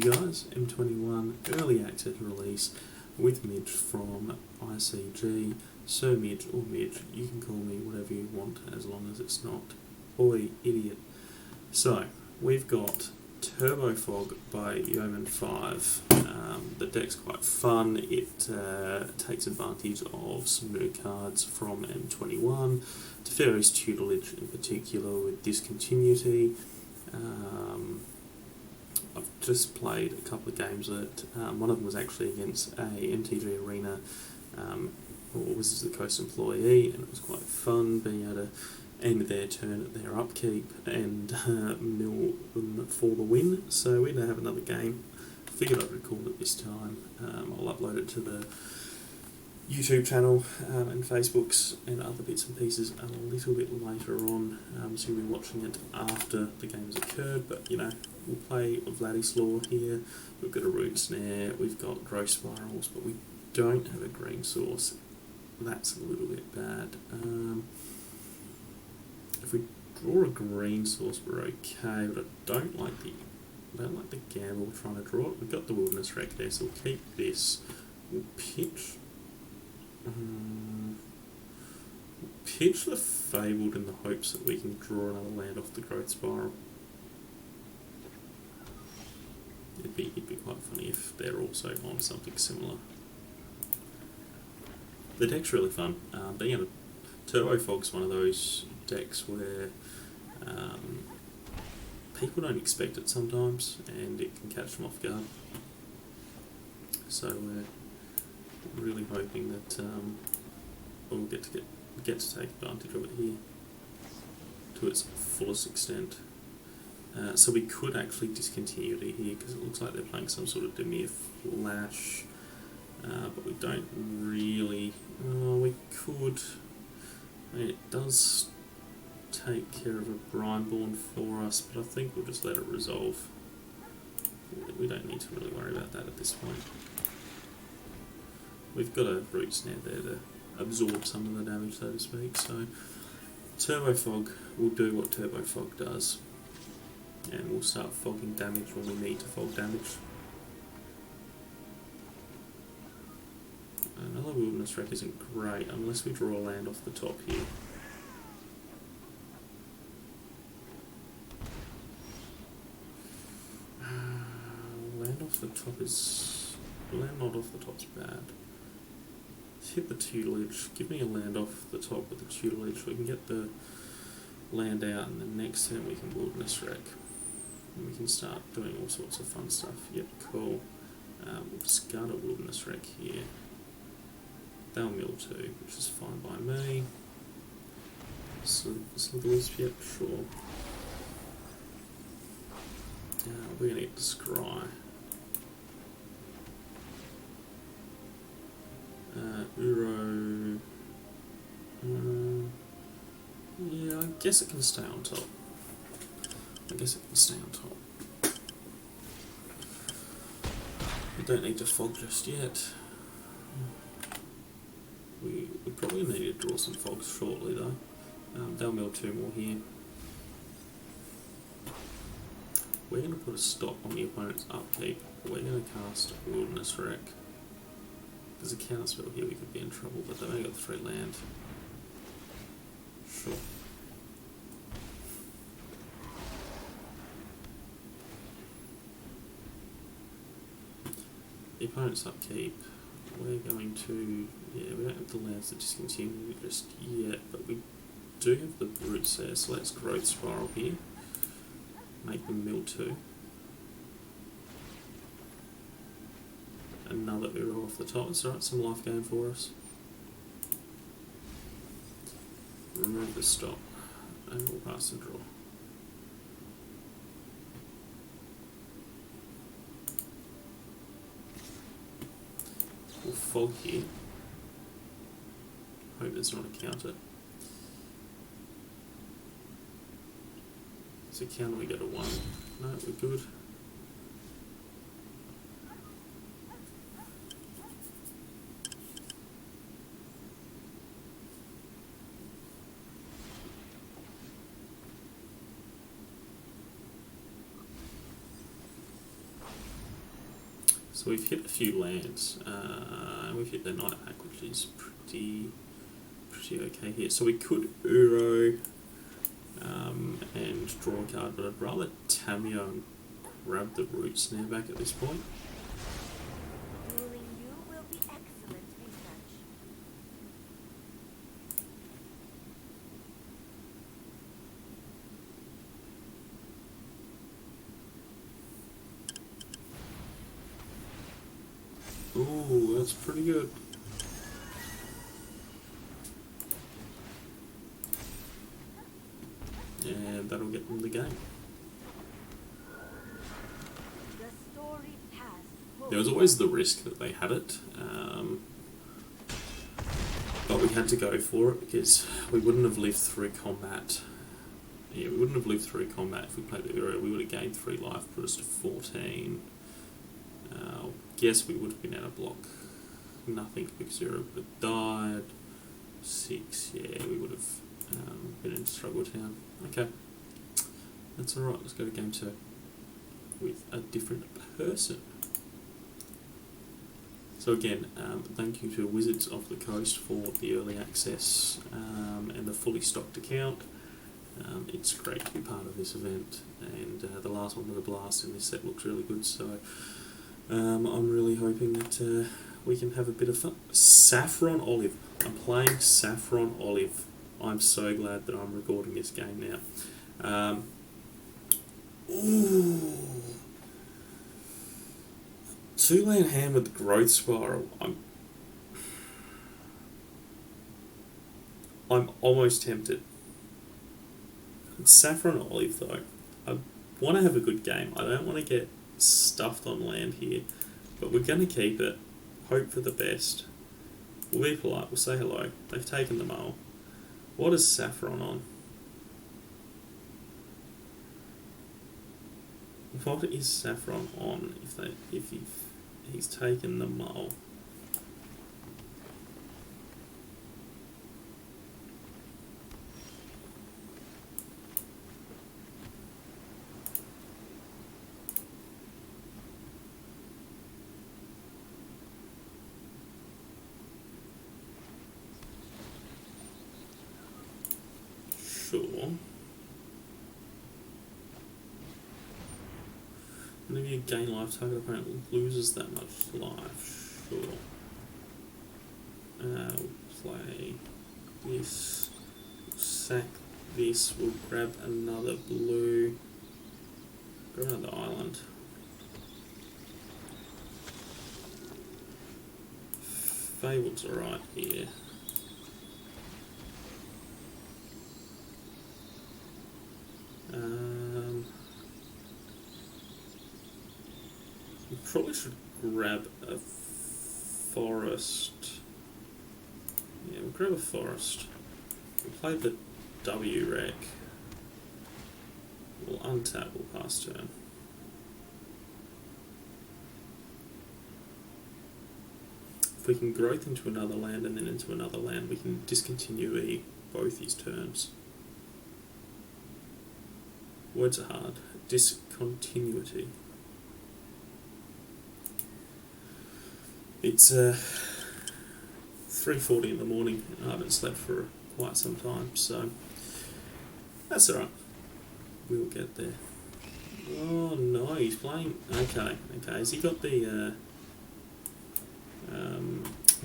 guys, M21 early access release with Midge from ICG. Sir Midge or Midge, you can call me whatever you want as long as it's not Oi Idiot. So, we've got TurboFog by Yoman5. The deck's quite fun. It takes advantage of some new cards from M21, Teferi's tutelage in particular with discontinuity. I've just played a couple of games of it. One of them was actually against a MTG Arena Wizards of the Coast employee, and it was quite fun being able to end their turn at their upkeep and mill them for the win. So we're going to have another game. Figured I'd record it this time. I'll upload it to the YouTube channel and Facebooks and other bits and pieces a little bit later on, so you'll be watching it after the game has occurred. But you know, we'll play Vladislaw here. We've got a Root Snare, we've got Growth Spirals, but we don't have a green source. That's a little bit bad. If we draw a green source, we're okay, but I don't like the gamble trying to draw it. We've got the Wilderness Wreck there, so we'll keep this. We'll pitch the Fabled in the hopes that we can draw another land off the Growth Spiral. It'd be quite funny if they're also on something similar. The deck's really fun. Being able to TurboFog's one of those decks where people don't expect it sometimes, and it can catch them off guard. So we're really hoping that we'll get to take advantage of it here to its fullest extent. So we could actually discontinue it here because it looks like they're playing some sort of Demir Flash, but we don't really. We could. I mean, it does take care of a Brineborn for us, but I think we'll just let it resolve. We don't need to really worry about that at this point. We've got a Root Snare there to absorb some of the damage, so to speak, so TurboFog will do what TurboFog does, and we'll start fogging damage when we need to fog damage. Another Wilderness Wreck isn't great unless we draw a land off the top here. Land not off the top's bad. Hit the tutelage, give me a land off the top with the tutelage, we can get the land out, and the next turn we can Wilderness Wreck. And we can start doing all sorts of fun stuff. Yep, cool. We'll discard a Wilderness Wreck here. They'll mill too, which is fine by me. Slitherwisp, yep, sure. We're going to get the Scry. Uro. Yeah, I guess it can stay on top. We don't need to fog just yet. We probably need to draw some fogs shortly though. They'll mill 2 more here. We're going to put a stop on the opponent's upkeep. We're going to cast Wilderness Wreck. There's a counter spell here, we could be in trouble, but they've only got 3 land. Sure. The opponent's upkeep. We're going to, yeah, we don't have the lands to discontinue just yet, but we do have the roots there, so let's Growth Spiral here. Make them mill 2. Another Uro off the top. It's alright, some life gain for us. Remove the stop, and we'll pass and draw. We'll fog here. Hope there's not a counter. It's a counter, we go to 1. No, we're good. So we've hit a few lands. We've hit the Night Hack, which is pretty okay here. So we could Uro and draw a card, but I'd rather Tamio and grab the Root Snare back at this point. Dueling you will be excellent research. Ooh, that's pretty good. And that'll get them the game. The story passed. There was always the risk that they had it, but we had to go for it because we wouldn't have lived through combat. Yeah, we wouldn't have lived through combat if we played the Uro. We would have gained 3 life, put us to 14. Guess we would have been out of block nothing because Uro would have died. 6, yeah, we would have been in Struggle Town. Okay, that's alright, let's go to game 2 with a different person. So again, thank you to Wizards of the Coast for the early access and the fully stocked account. It's great to be part of this event, and the last one with a blast in this set looks really good, so I'm really hoping that we can have a bit of fun. SaffronOlive. I'm playing SaffronOlive. I'm so glad that I'm recording this game now. Ooh. 2-land hand with Growth Spiral. I'm almost tempted. SaffronOlive though. I want to have a good game. I don't want to get stuffed on land here, but we're going to keep it. Hope for the best. We'll be polite. We'll say hello. They've taken the mail. What is Saffron on? What is Saffron on if he's taken the mole? Sure. Whenever you gain life, target opponent loses that much life. Sure. We'll play this. Sack this. We'll grab another blue. Grab another island. Fable's alright here. We probably should grab a forest. Yeah, we'll grab a forest. We'll play the W rec. We'll untap, we'll pass turn. If we can growth into another land and then into another land, we can discontinue both these turns. Words are hard. Discontinuity. It's 3:40 in the morning and I haven't slept for quite some time, so that's alright. We'll get there. Oh no, he's playing. Okay. Has he got the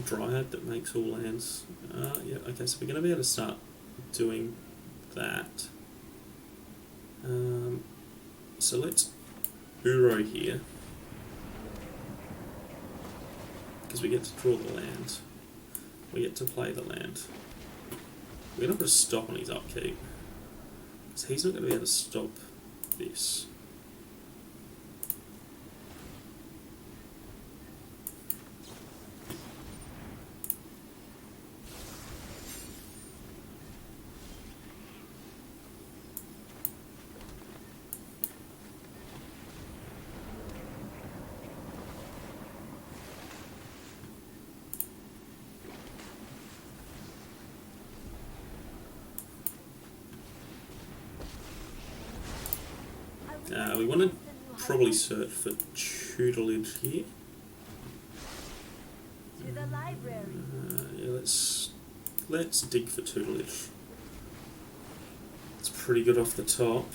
Dryad that makes all lands? Yeah, okay, so we're going to be able to start doing that. So let's Uro here, because we get to draw the land, we get to play the land. We're going to put a stop on his upkeep, because he's not going to be able to stop this. We want to probably search for tutelage here. library. Yeah, let's dig for tutelage. It's pretty good off the top.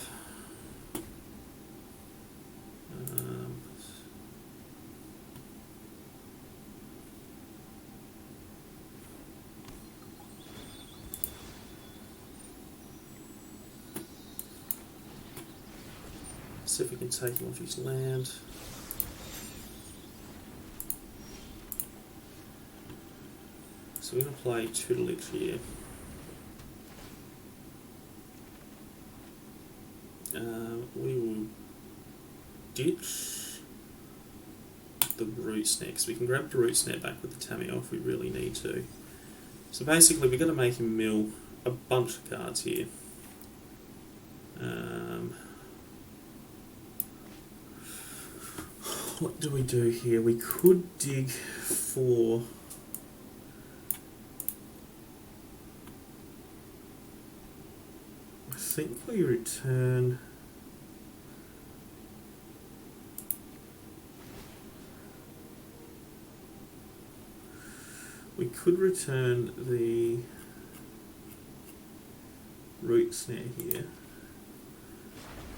See if we can take him off his land. So we're going to play tutelage here. We will ditch the root snare, because we can grab the root snare back with the Tamio if we really need to. So basically we're going to make him mill a bunch of cards here. What do we do here? We could dig for... I think we return... We could return the root snare here,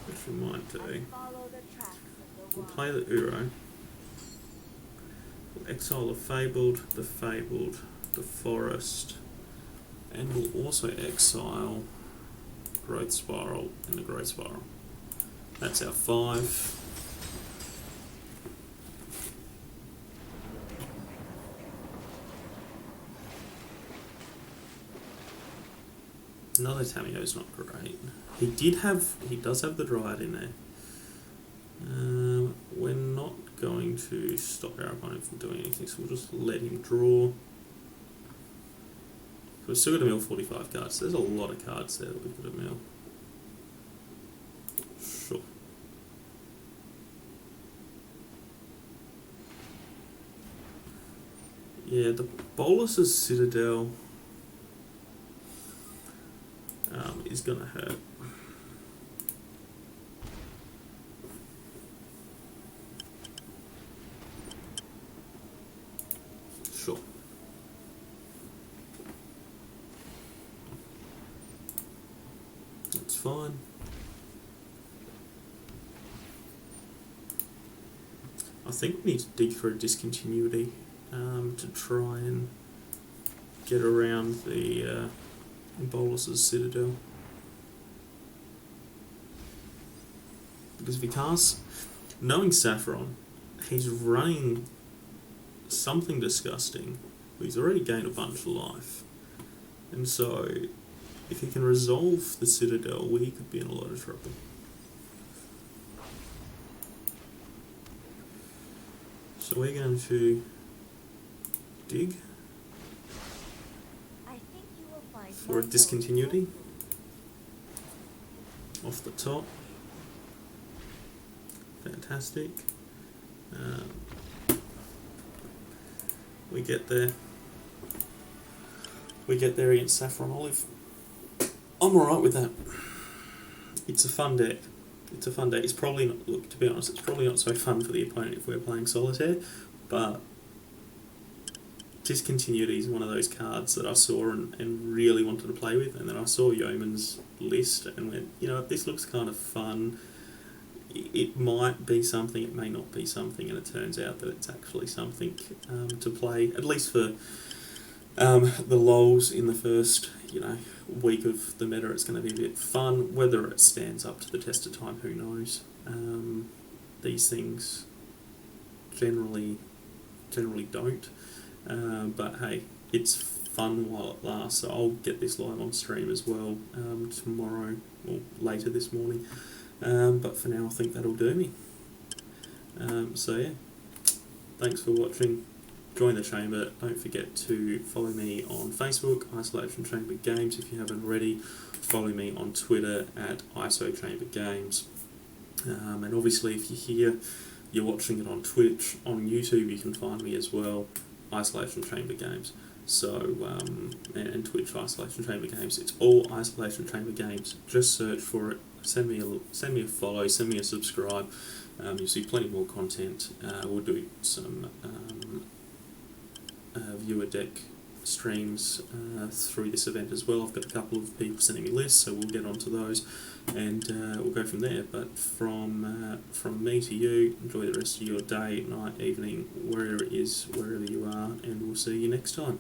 which we might do. Follow the tracks of the We'll wild. play the Uro. We'll exile the Fabled, the Forest, and we'll also exile Growth Spiral and the Growth Spiral. That's our 5. Another Tamio's not great. He does have the Dryad in there. We're not going to stop our opponent from doing anything, so we'll just let him draw. So we're still going to mill 45 cards. There's a lot of cards there that we've got to mill. Sure. Yeah, the Bolus's Citadel is going to hurt. Sure. That's fine. I think we need to dig for a discontinuity to try and get around the Bolus's Citadel. Because if he casts, knowing Saffron, he's running something disgusting, but he's already gained a bunch of life. And so, if he can resolve the Citadel, we could be in a lot of trouble. So we're going to dig I think you will find for a discontinuity off the top. Fantastic. We get there. We get there against SaffronOlive. I'm alright with that. It's a fun deck. It's a fun deck. It's probably not, look, to be honest, it's probably not so fun for the opponent if we're playing Solitaire, but Discontinuity is one of those cards that I saw and really wanted to play with, and then I saw Yoman's list and went, you know, this looks kind of fun. It might be something, it may not be something, and it turns out that it's actually something to play, at least for the lulls in the first, week of the meta. It's going to be a bit fun. Whether it stands up to the test of time, who knows? These things generally don't. But hey, it's fun while it lasts. So I'll get this live on stream as well tomorrow or later this morning. But for now, I think that'll do me. So yeah, thanks for watching. Join the chamber. Don't forget to follow me on Facebook, Isolation Chamber Games. If you haven't already, follow me on Twitter at ISO Chamber Games. And obviously, if you're watching it on Twitch, on YouTube, you can find me as well, Isolation Chamber Games. So and Twitch Isolation Chamber Games. It's all Isolation Chamber Games. Just search for it. Send me a follow. Send me a subscribe. You'll see plenty more content. We'll do some viewer deck streams through this event as well. I've got a couple of people sending me lists, so we'll get onto those, and we'll go from there. But from me to you, enjoy the rest of your day, night, evening, wherever it is, wherever you are, and we'll see you next time.